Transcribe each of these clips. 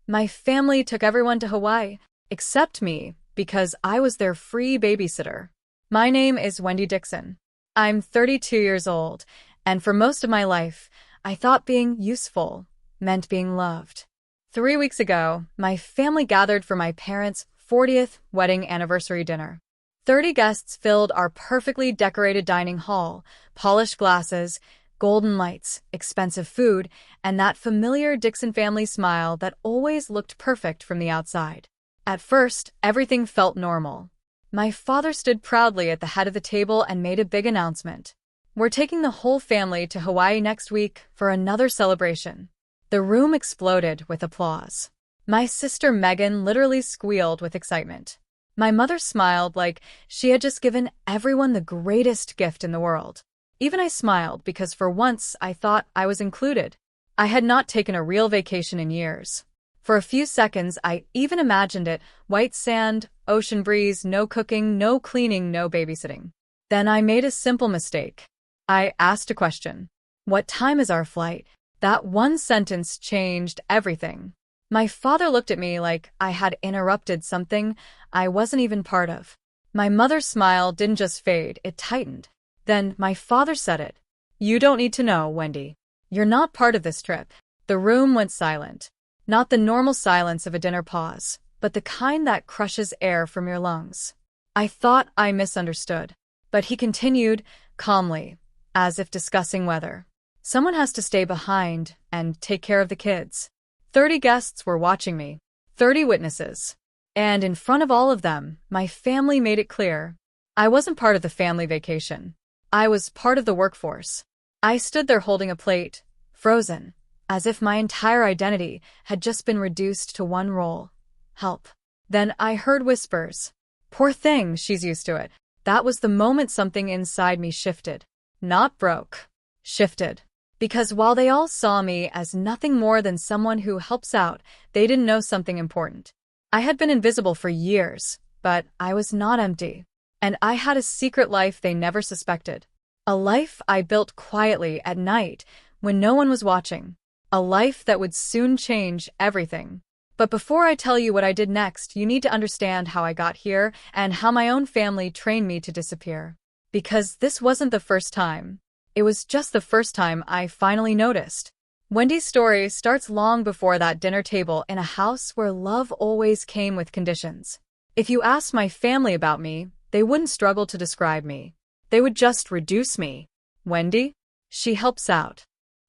My family took everyone to Hawaii, except me, because I was their free babysitter. My name is Wendy Dixon. I'm 32 years old, and for most of my life, I thought being useful meant being loved. 3 weeks ago, my family gathered for my parents' 40th wedding anniversary dinner. 30 guests filled our perfectly decorated dining hall, polished glasses, golden lights, expensive food, and that familiar Dixon family smile that always looked perfect from the outside. At first, everything felt normal. My father stood proudly at the head of the table and made a big announcement. We're taking the whole family to Hawaii next week for another celebration. The room exploded with applause. My sister Megan literally squealed with excitement. My mother smiled like she had just given everyone the greatest gift in the world. Even I smiled because for once I thought I was included. I had not taken a real vacation in years. For a few seconds, I even imagined it: white sand, ocean breeze, no cooking, no cleaning, no babysitting. Then I made a simple mistake. I asked a question. What time is our flight? That one sentence changed everything. My father looked at me like I had interrupted something I wasn't even part of. My mother's smile didn't just fade, it tightened. Then my father said it. You don't need to know, Wendy. You're not part of this trip. The room went silent. Not the normal silence of a dinner pause, but the kind that crushes air from your lungs. I thought I misunderstood. But he continued, calmly, as if discussing weather. Someone has to stay behind and take care of the kids. 30 guests were watching me. 30 witnesses. And in front of all of them, my family made it clear. I wasn't part of the family vacation. I was part of the workforce. I stood there holding a plate, frozen, as if my entire identity had just been reduced to one role: help. Then I heard whispers. Poor thing, she's used to it. That was the moment something inside me shifted. Not broke. Shifted. Because while they all saw me as nothing more than someone who helps out, they didn't know something important. I had been invisible for years, but I was not empty. And I had a secret life they never suspected. A life I built quietly at night when no one was watching. A life that would soon change everything. But before I tell you what I did next, you need to understand how I got here and how my own family trained me to disappear. Because this wasn't the first time. It was just the first time I finally noticed. Wendy's story starts long before that dinner table in a house where love always came with conditions. If you asked my family about me, they wouldn't struggle to describe me. They would just reduce me. Wendy? She helps out.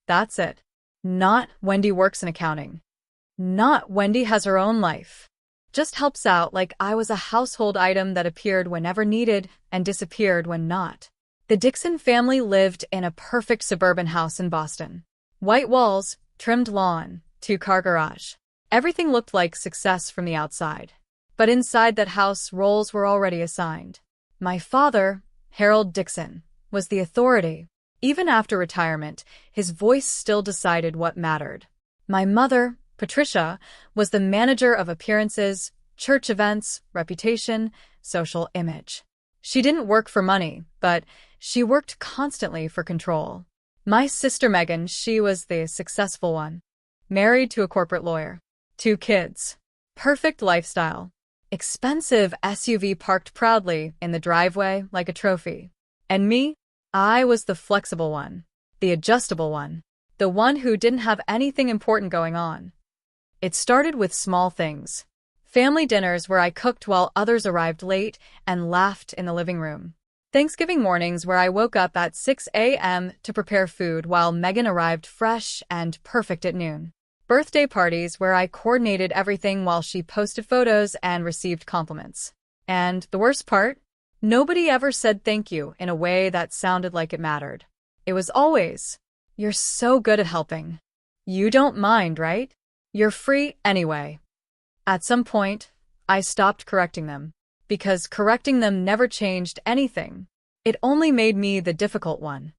That's it. Not Wendy works in accounting. Not Wendy has her own life. Just helps out like I was a household item that appeared whenever needed and disappeared when not. The Dixon family lived in a perfect suburban house in Boston. White walls, trimmed lawn, 2-car garage. Everything looked like success from the outside. But inside that house, roles were already assigned. My father, Harold Dixon, was the authority. Even after retirement, his voice still decided what mattered. My mother, Patricia, was the manager of appearances, church events, reputation, social image. She didn't work for money, but she worked constantly for control. My sister Megan, she was the successful one. Married to a corporate lawyer. 2 kids. Perfect lifestyle. Expensive SUV parked proudly in the driveway like a trophy. And me? I was the flexible one. The adjustable one. The one who didn't have anything important going on. It started with small things. Family dinners where I cooked while others arrived late and laughed in the living room. Thanksgiving mornings where I woke up at 6 a.m. to prepare food while Megan arrived fresh and perfect at noon. Birthday parties where I coordinated everything while she posted photos and received compliments. And the worst part? Nobody ever said thank you in a way that sounded like it mattered. It was always, "You're so good at helping. You don't mind, right? You're free anyway." At some point, I stopped correcting them. Because correcting them never changed anything. It only made me the difficult one.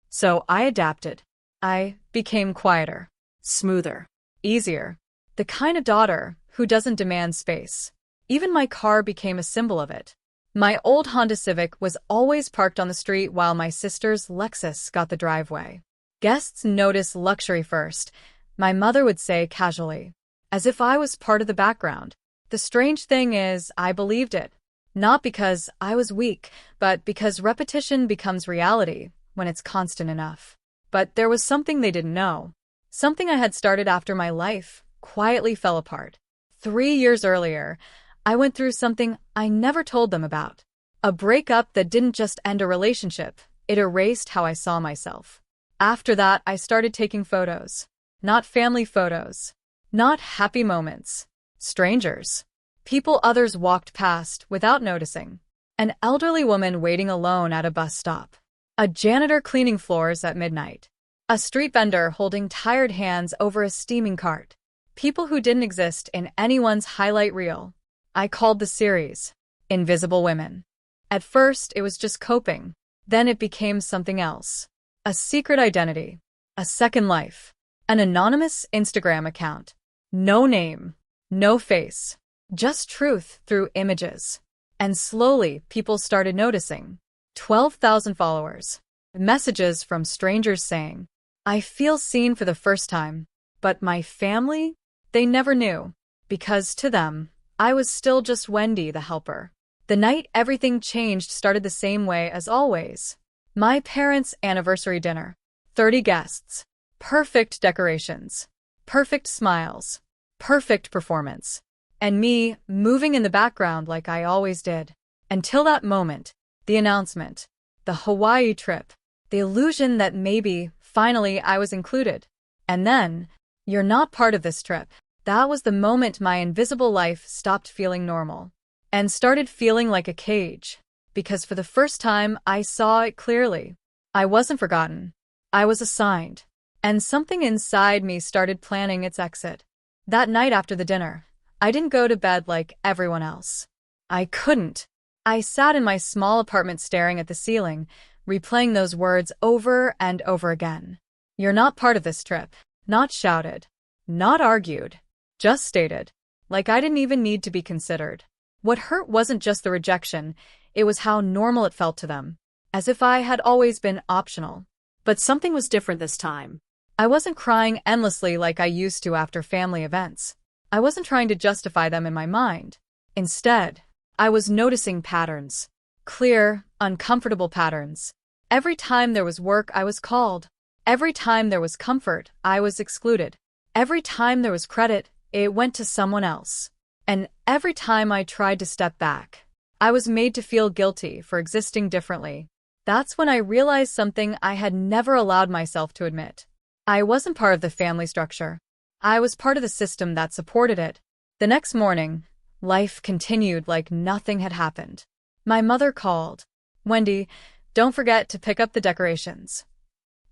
So I adapted. I became quieter, smoother, easier. The kind of daughter who doesn't demand space. Even my car became a symbol of it. My old Honda Civic was always parked on the street while my sister's Lexus got the driveway. Guests notice luxury first, my mother would say casually. as if I was part of the background. The strange thing is, I believed it. Not because I was weak, but because repetition becomes reality when it's constant enough. But there was something they didn't know. Something I had started after my life quietly fell apart. 3 years earlier, I went through something I never told them about. A breakup that didn't just end a relationship, it erased how I saw myself. After that, I started taking photos. Not family photos. Not happy moments. Strangers. People others walked past without noticing. An elderly woman waiting alone at a bus stop. A janitor cleaning floors at midnight. A street vendor holding tired hands over a steaming cart. People who didn't exist in anyone's highlight reel. I called the series Invisible Women. At first, it was just coping. Then it became something else. A secret identity. A second life. An anonymous Instagram account. No name. No face. Just truth through images. And slowly, people started noticing. 12,000 followers. Messages from strangers saying, "I feel seen for the first time." But my family? They never knew. Because to them, I was still just Wendy, the helper. The night everything changed started the same way as always. My parents' anniversary dinner. 30 guests. Perfect decorations. Perfect smiles. Perfect performance. And me moving in the background like I always did. Until that moment, the announcement, the Hawaii trip, the illusion that maybe, finally, I was included. And then, "You're not part of this trip." That was the moment my invisible life stopped feeling normal and started feeling like a cage. Because for the first time, I saw it clearly. I wasn't forgotten. I was assigned. And something inside me started planning its exit. That night after the dinner, I didn't go to bed like everyone else. I couldn't. I sat in my small apartment staring at the ceiling, replaying those words over and over again. "You're not part of this trip." Not shouted. Not argued. Just stated. Like I didn't even need to be considered. What hurt wasn't just the rejection, it was how normal it felt to them. As if I had always been optional. But something was different this time. I wasn't crying endlessly like I used to after family events. I wasn't trying to justify them in my mind. Instead, I was noticing patterns. Clear, uncomfortable patterns. Every time there was work, I was called. Every time there was comfort, I was excluded. Every time there was credit, it went to someone else. And every time I tried to step back, I was made to feel guilty for existing differently. That's when I realized something I had never allowed myself to admit. I wasn't part of the family structure. I was part of the system that supported it. The next morning, life continued like nothing had happened. My mother called. "Wendy, don't forget to pick up the decorations."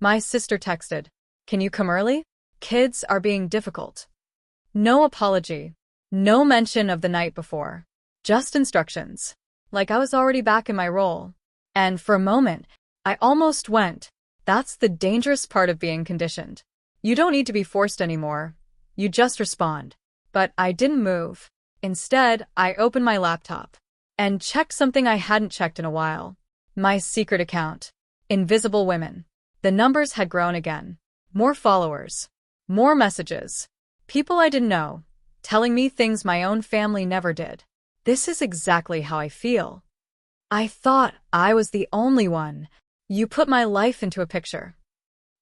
My sister texted, "Can you come early? Kids are being difficult." No apology. No mention of the night before. Just instructions. Like I was already back in my role. And for a moment, I almost went. That's the dangerous part of being conditioned. You don't need to be forced anymore. You just respond. But I didn't move. Instead, I opened my laptop and checked something I hadn't checked in a while. My secret account. Invisible Women. The numbers had grown again. More followers. More messages. People I didn't know, telling me things my own family never did. This is exactly how I feel. I thought I was the only one. You put my life into a picture.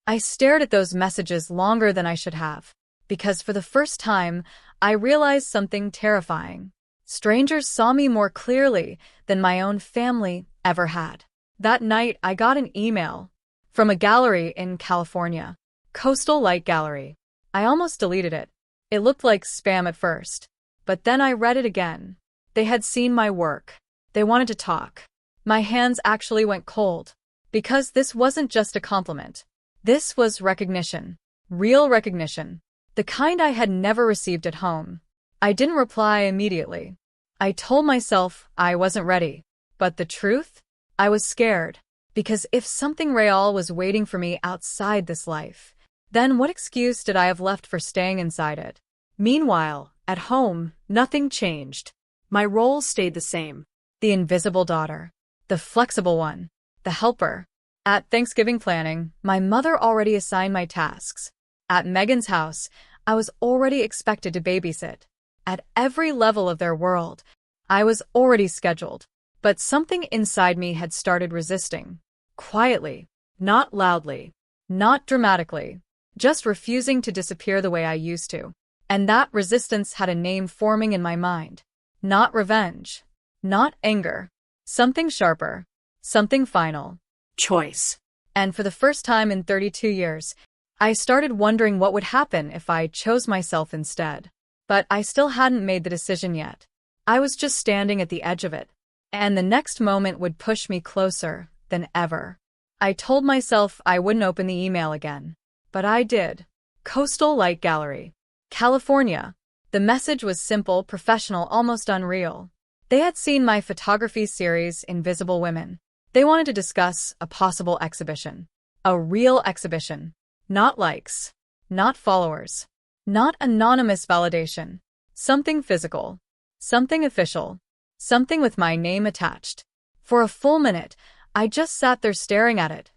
I stared at those messages longer than I should have, because for the first time, I realized something terrifying. Strangers saw me more clearly than my own family ever had. That night, I got an email from a gallery in California, Coastal Light Gallery. I almost deleted it. It looked like spam at first, but then I read it again. They had seen my work. They wanted to talk. My hands actually went cold, because this wasn't just a compliment. This was recognition. Real recognition. The kind I had never received at home. I didn't reply immediately. I told myself I wasn't ready. But the truth? I was scared. Because if something real was waiting for me outside this life, then what excuse did I have left for staying inside it? Meanwhile, at home, nothing changed. My role stayed the same. The invisible daughter. The flexible one. The helper. At Thanksgiving planning, my mother already assigned my tasks. At Megan's house, I was already expected to babysit. At every level of their world, I was already scheduled. But something inside me had started resisting. Quietly, not loudly, not dramatically, just refusing to disappear the way I used to. And that resistance had a name forming in my mind. Not revenge, not anger, something sharper, something final. Choice. And for the first time in 32 years, I started wondering what would happen if I chose myself instead. But I still hadn't made the decision yet. I was just standing at the edge of it. And the next moment would push me closer than ever. I told myself I wouldn't open the email again. But I did. Coastal Light Gallery, California. The message was simple, professional, almost unreal. They had seen my photography series, Invisible Women. They wanted to discuss a possible exhibition. A real exhibition. Not likes. Not followers. Not anonymous validation. Something physical. Something official. Something with my name attached. For a full minute, I just sat there staring at it,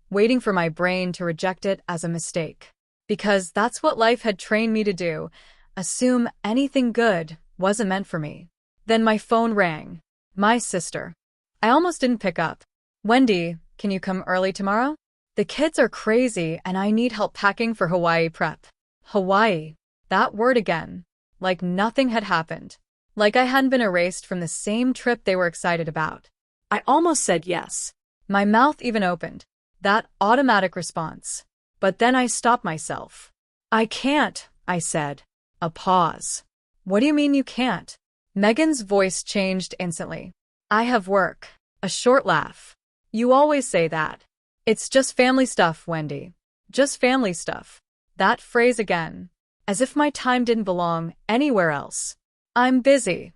waiting for my brain to reject it as a mistake. Because that's what life had trained me to do, assume anything good wasn't meant for me. Then my phone rang. My sister. I almost didn't pick up. Wendy, can you come early tomorrow? The kids are crazy and I need help packing for Hawaii prep. Hawaii. That word again. Like nothing had happened. Like I hadn't been erased from the same trip they were excited about. I almost said yes. My mouth even opened. That automatic response. But then I stopped myself. I can't, I said. A pause. What do you mean you can't? Megan's voice changed instantly. I have work. A short laugh. You always say that. It's just family stuff, Wendy. Just family stuff. That phrase again. As if my time didn't belong anywhere else. I'm busy,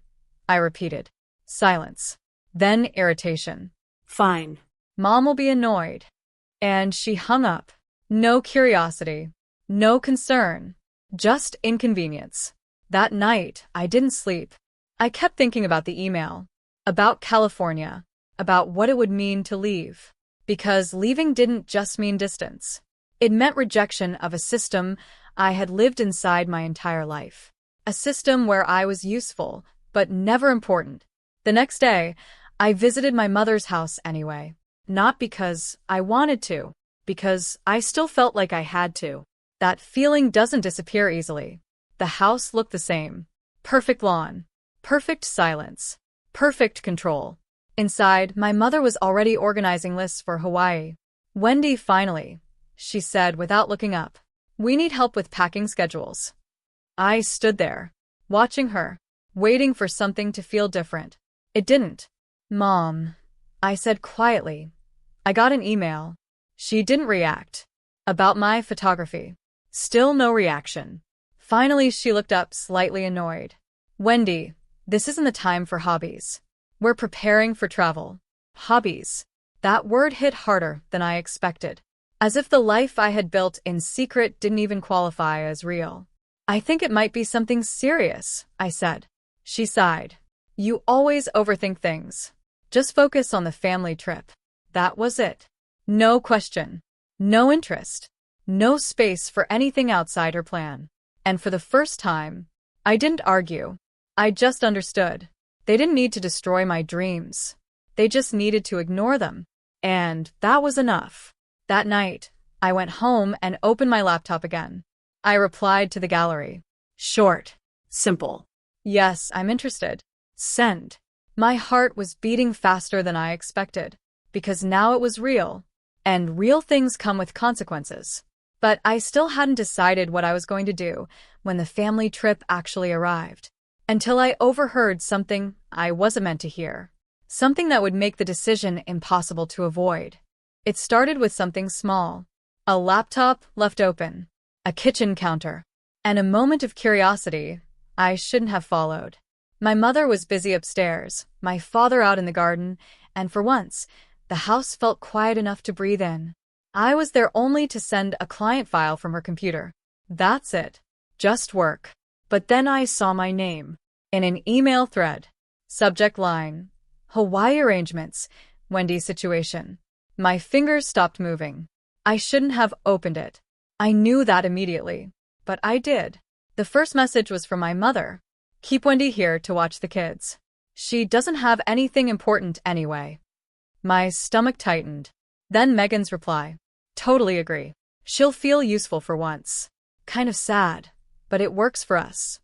I repeated. Silence. Then irritation. Fine. Mom will be annoyed. And she hung up. No curiosity. No concern. Just inconvenience. That night, I didn't sleep. I kept thinking about the email. About California. About what it would mean to leave. Because leaving didn't just mean distance. It meant rejection of a system I had lived inside my entire life. A system where I was useful, but never important. The next day, I visited my mother's house anyway. Not because I wanted to, because I still felt like I had to. That feeling doesn't disappear easily. The house looked the same. Perfect lawn. Perfect silence. Perfect control. Inside, my mother was already organizing lists for Hawaii. Wendy, finally, she said without looking up. We need help with packing schedules. I stood there, watching her, waiting for something to feel different. It didn't. Mom, I said quietly. I got an email. She didn't react. About my photography. Still no reaction. Finally, she looked up, slightly annoyed. Wendy, this isn't the time for hobbies. We're preparing for travel. Hobbies. That word hit harder than I expected. As if the life I had built in secret didn't even qualify as real. I think it might be something serious, I said. She sighed. You always overthink things. Just focus on the family trip. That was it. No question. No interest. No space for anything outside her plan. And for the first time, I didn't argue. I just understood. They didn't need to destroy my dreams. They just needed to ignore them. And that was enough. That night, I went home and opened my laptop again. I replied to the gallery. Short. Simple. Yes, I'm interested. Send. My heart was beating faster than I expected. Because now it was real. And real things come with consequences. But I still hadn't decided what I was going to do when the family trip actually arrived. Until I overheard something I wasn't meant to hear. Something that would make the decision impossible to avoid. It started with something small. A laptop left open. A kitchen counter. And a moment of curiosity I shouldn't have followed. My mother was busy upstairs, my father out in the garden, and for once, the house felt quiet enough to breathe in. I was there only to send a client file from her computer. That's it. Just work. But then I saw my name. In an email thread. Subject line. Hawaii arrangements. Wendy's situation. My fingers stopped moving. I shouldn't have opened it. I knew that immediately. But I did. The first message was from my mother. Keep Wendy here to watch the kids. She doesn't have anything important anyway. My stomach tightened. Then Megan's reply. Totally agree. She'll feel useful for once. Kind of sad, but it works for us.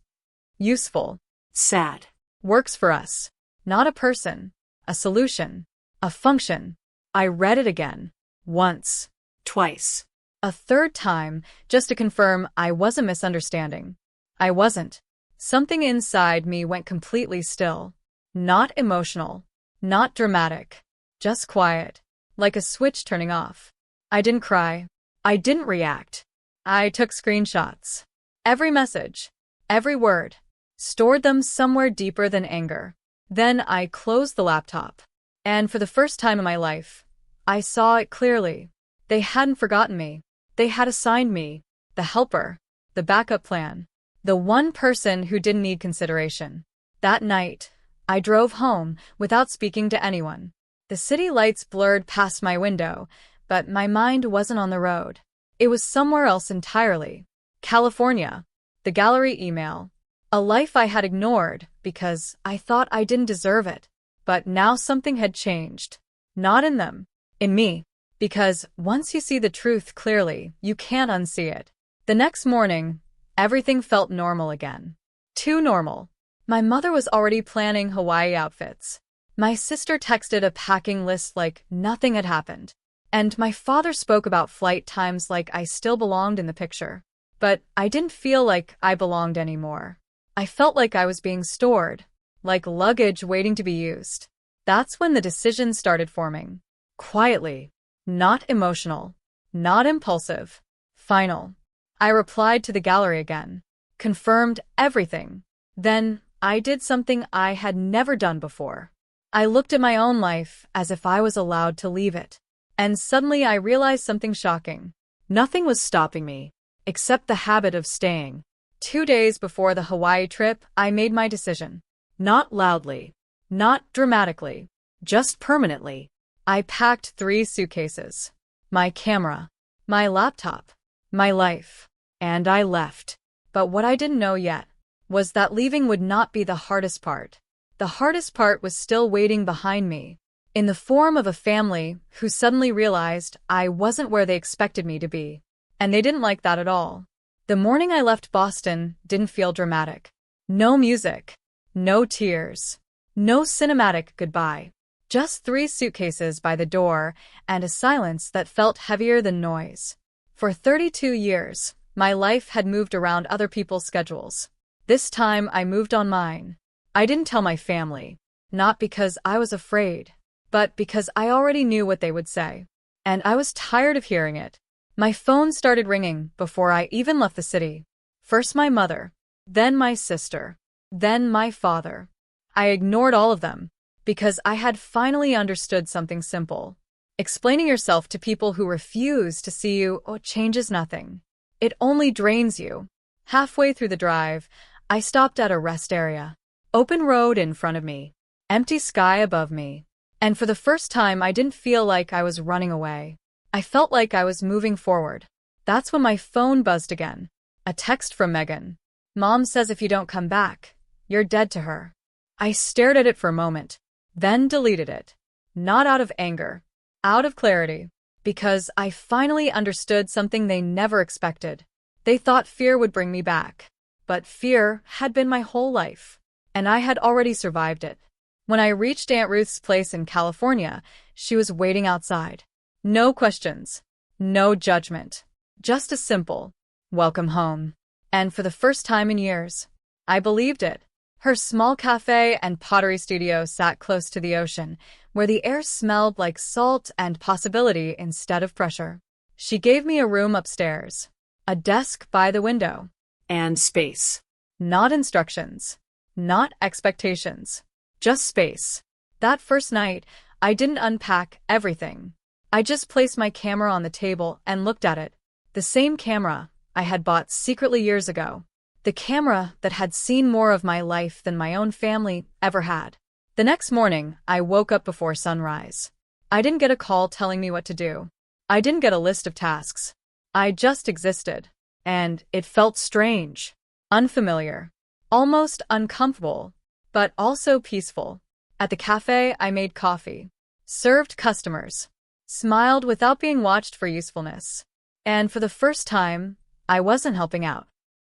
Useful. Sad. Works for us. Not a person. A solution. A function. I read it again. Once. Twice. A third time, just to confirm I wasn't misunderstanding. I wasn't. Something inside me went completely still. Not emotional. Not dramatic. Just quiet. Like a switch turning off. I didn't cry. I didn't react. I took screenshots. Every message. Every word. Stored them somewhere deeper than anger. Then I closed the laptop. And for the first time in my life, I saw it clearly. They hadn't forgotten me. They had assigned me. The helper. The backup plan. The one person who didn't need consideration. That night, I drove home without speaking to anyone. The city lights blurred past my window, but my mind wasn't on the road. It was somewhere else entirely. California. The gallery email. A life I had ignored because I thought I didn't deserve it. But now something had changed. Not in them. In me. Because once you see the truth clearly, you can't unsee it. The next morning, everything felt normal again. Too normal. My mother was already planning Hawaii outfits. My sister texted a packing list like nothing had happened. And my father spoke about flight times like I still belonged in the picture. But I didn't feel like I belonged anymore. I felt like I was being stored, like luggage waiting to be used. That's when the decision started forming. Quietly. Not emotional. Not impulsive. Final. I replied to the gallery again. Confirmed everything. Then I did something I had never done before. I looked at my own life as if I was allowed to leave it. And suddenly I realized something shocking. Nothing was stopping me, except the habit of staying. 2 days before the Hawaii trip, I made my decision. Not loudly. Not dramatically. Just permanently. I packed 3 suitcases. My camera. My laptop. My life. And I left. But what I didn't know yet was that leaving would not be the hardest part. The hardest part was still waiting behind me, in the form of a family who suddenly realized I wasn't where they expected me to be. And they didn't like that at all. The morning I left Boston didn't feel dramatic. No music. No tears. No cinematic goodbye. Just 3 suitcases by the door and a silence that felt heavier than noise. For 32 years, my life had moved around other people's schedules. This time I moved on mine. I didn't tell my family, not because I was afraid, but because I already knew what they would say. And I was tired of hearing it. My phone started ringing before I even left the city. First my mother, then my sister, then my father. I ignored all of them, because I had finally understood something simple. Explaining yourself to people who refuse to see you changes nothing. It only drains you. Halfway through the drive, I stopped at a rest area. Open road in front of me. Empty sky above me. And for the first time, I didn't feel like I was running away. I felt like I was moving forward. That's when my phone buzzed again. A text from Megan. Mom says if you don't come back, you're dead to her. I stared at it for a moment, then deleted it. Not out of anger. Out of clarity. Because I finally understood something they never expected. They thought fear would bring me back. But fear had been my whole life. And I had already survived it. When I reached Aunt Ruth's place in California, she was waiting outside. No questions. No judgment. Just a simple, welcome home. And for the first time in years, I believed it. Her small cafe and pottery studio sat close to the ocean, where the air smelled like salt and possibility instead of pressure. She gave me a room upstairs. A desk by the window. And space. Not instructions. Not expectations. Just space. That first night, I didn't unpack everything. I just placed my camera on the table and looked at it. The same camera I had bought secretly years ago. The camera that had seen more of my life than my own family ever had. The next morning, I woke up before sunrise. I didn't get a call telling me what to do. I didn't get a list of tasks. I just existed. And it felt strange. Unfamiliar. Almost uncomfortable, but also peaceful. At the cafe, I made coffee, served customers, smiled without being watched for usefulness. And for the first time, I wasn't helping out.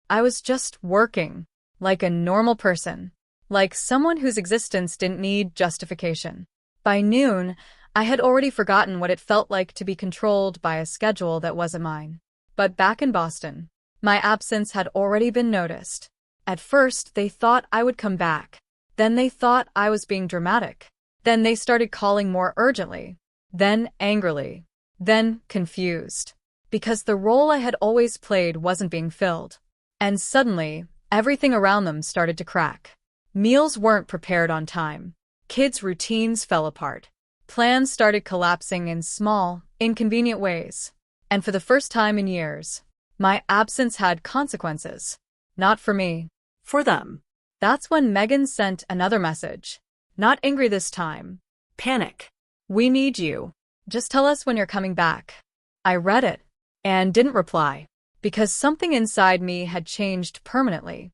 I was just working, like a normal person, like someone whose existence didn't need justification. By noon, I had already forgotten what it felt like to be controlled by a schedule that wasn't mine. But back in Boston, my absence had already been noticed. At first, they thought I would come back. Then they thought I was being dramatic. Then they started calling more urgently. Then angrily. Then confused. Because the role I had always played wasn't being filled. And suddenly, everything around them started to crack. Meals weren't prepared on time. Kids' routines fell apart. Plans started collapsing in small, inconvenient ways. And for the first time in years, my absence had consequences. Not for me. For them. That's when Megan sent another message. Not angry this time. Panic. We need you. Just tell us when you're coming back. I read it and didn't reply because something inside me had changed permanently.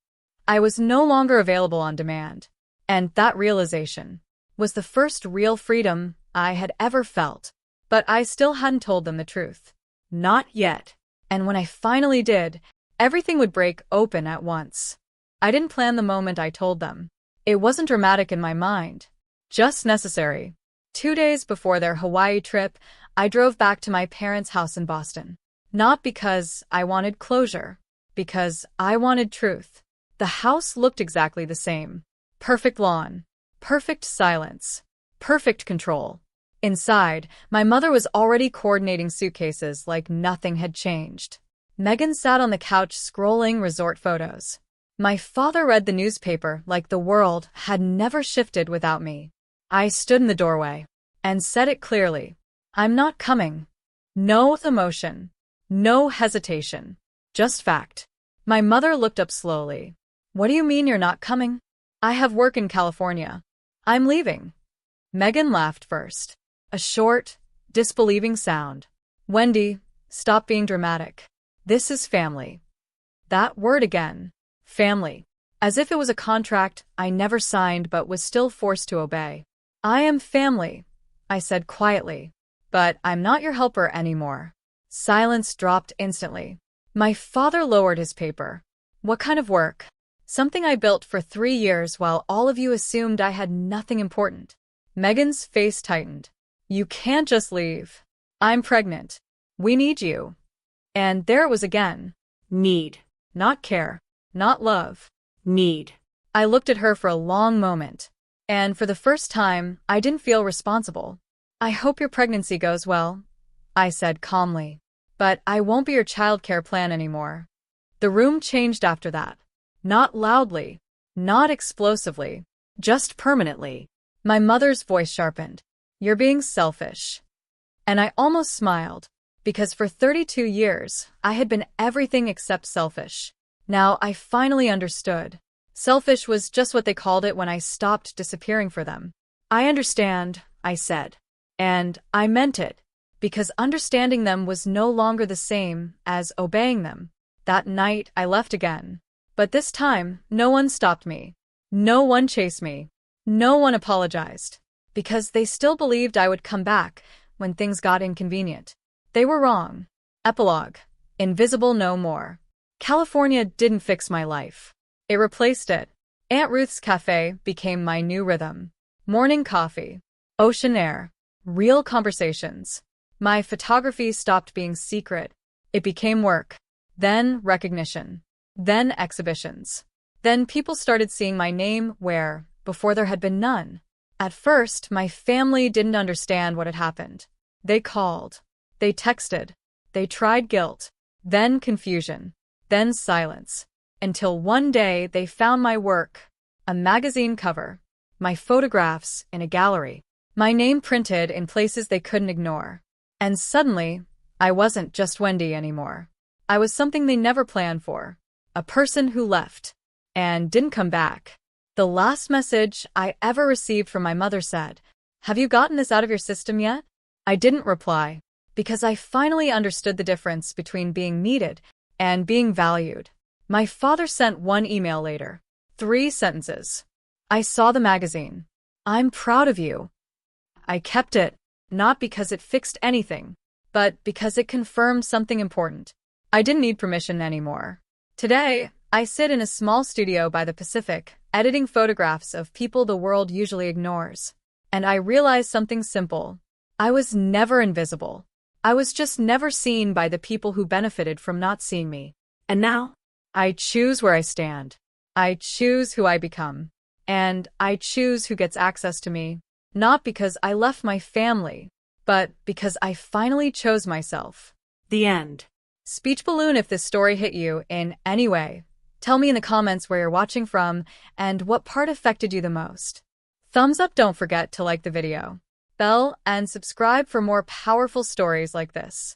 I was no longer available on demand, and that realization was the first real freedom I had ever felt. But I still hadn't told them the truth. Not yet. And when I finally did, everything would break open at once. I didn't plan the moment I told them. It wasn't dramatic in my mind, just necessary. 2 days before their Hawaii trip, I drove back to my parents' house in Boston. Not because I wanted closure, because I wanted truth. The house looked exactly the same. Perfect lawn, perfect silence, perfect control. Inside, my mother was already coordinating suitcases like nothing had changed. Megan sat on the couch scrolling resort photos. My father read the newspaper like the world had never shifted without me. I stood in the doorway and said it clearly. I'm not coming. No emotion. No hesitation. Just fact. My mother looked up slowly. What do you mean you're not coming? I have work in California. I'm leaving. Megan laughed first. A short, disbelieving sound. Wendy, stop being dramatic. This is family. That word again. Family. As if it was a contract I never signed but was still forced to obey. I am family, I said quietly. But I'm not your helper anymore. Silence dropped instantly. My father lowered his paper. What kind of work? Something I built for 3 years while all of you assumed I had nothing important. Megan's face tightened. You can't just leave. I'm pregnant. We need you. And there it was again. Need. Not care. Not love. Need. I looked at her for a long moment. And for the first time, I didn't feel responsible. I hope your pregnancy goes well, I said calmly. But I won't be your childcare plan anymore. The room changed after that. Not loudly. Not explosively. Just permanently. My mother's voice sharpened. You're being selfish. And I almost smiled, because for 32 years, I had been everything except selfish. Now I finally understood. Selfish was just what they called it when I stopped disappearing for them. I understand, I said. And I meant it, because understanding them was no longer the same as obeying them. That night, I left again. But this time, no one stopped me. No one chased me. No one apologized. Because they still believed I would come back when things got inconvenient. They were wrong. Epilogue. Invisible no more. California didn't fix my life. It replaced it. Aunt Ruth's cafe became my new rhythm. Morning coffee. Ocean air. Real conversations. My photography stopped being secret. It became work. Then recognition. Then exhibitions. Then people started seeing my name where, before there had been none. At first, my family didn't understand what had happened. They called. They texted. They tried guilt. Then confusion. Then silence. Until one day they found my work. A magazine cover. My photographs in a gallery. My name printed in places they couldn't ignore. And suddenly, I wasn't just Wendy anymore. I was something they never planned for. A person who left. And didn't come back. The last message I ever received from my mother said, "Have you gotten this out of your system yet?" I didn't reply, because I finally understood the difference between being needed and being valued. My father sent one email later. 3 sentences. I saw the magazine. I'm proud of you. I kept it, not because it fixed anything, but because it confirmed something important. I didn't need permission anymore. Today, I sit in a small studio by the Pacific, editing photographs of people the world usually ignores. And I realized something simple. I was never invisible. I was just never seen by the people who benefited from not seeing me. And now? I choose where I stand. I choose who I become. And I choose who gets access to me. Not because I left my family, but because I finally chose myself. The end. Speech balloon if this story hit you in any way. Tell me in the comments where you're watching from and what part affected you the most. Thumbs up, don't forget to like the video, bell, and subscribe for more powerful stories like this.